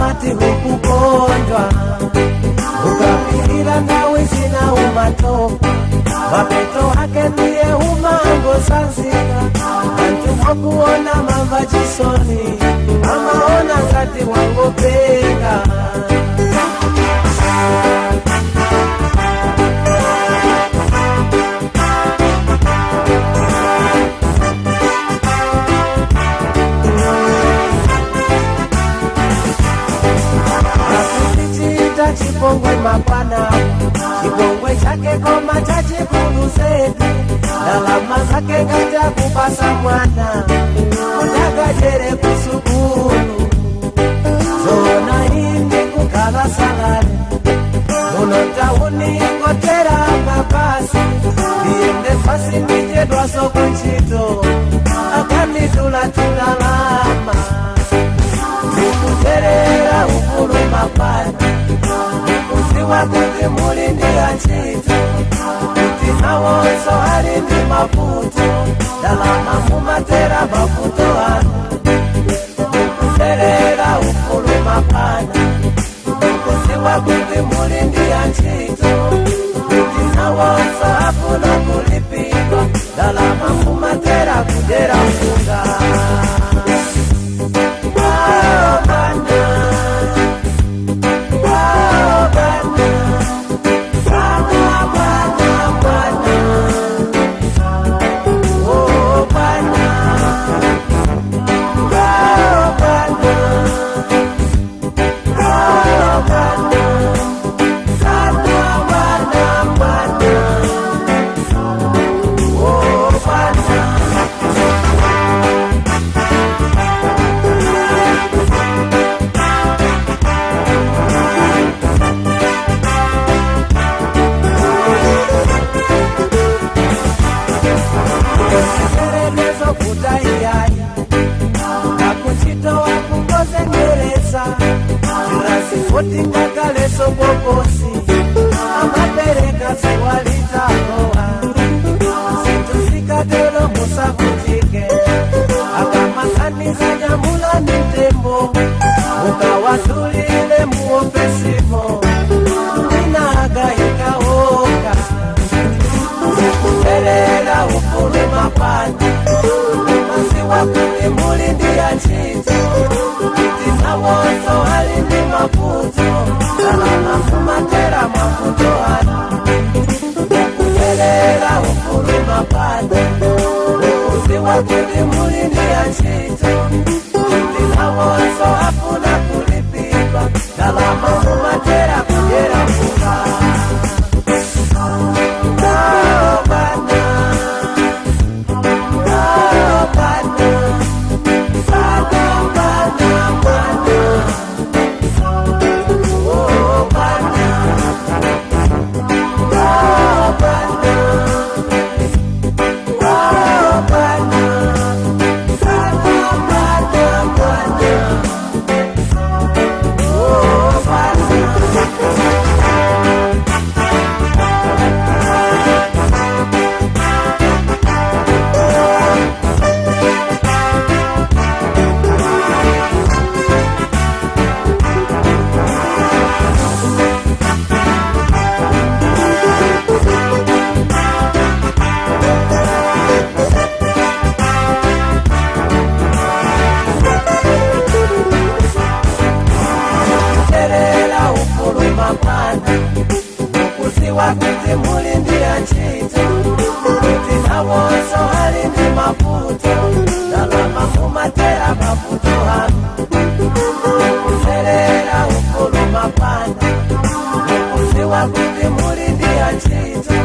amati hukugonjwa ukapilila nawe sina umatoka wapeto wake ndiye umango sansika antumo kuona mamba jisoni amaona ngati wangopenga chipongwe mapana chipongwe chake koma chachikulu zetu dalama zake kaja kupasa mwana utakajere kusukulu zona hindi kukala salale unotauni ngotera mapasi diende fasi nijedwa soko nchito akanitulatula lama ukuterera ukulu mapana wakuti mulindi achito kuti nawonso alindi maputo dalama mumatera maputo anu ukuterera ukulu mapana kuti wakuti mulindi achito kuti nawonso afuna kulipidwa dalama mumatera kudera mfunga Tingakaleso bokosi amapereka siwalitaoa situsikatelo musakutike akamakaniza nyamula nitembo ukawatulile muofesimo inagahikaoka kutelela ukulu mapani masiwakuli mulindi ya chito itinawoso alindi maputo dalama kumatera maputo anu ukuterera ukulu mapani usiwakuli mulindi ya chito itinawoso afuna kulipidwa dalama kumatera kudera mfunga wakuti mulindi achito kuti nawonso alindi maputo dalama mumatera maputo anu ukuterera ukulu mapana kuti wakuti mulindi achito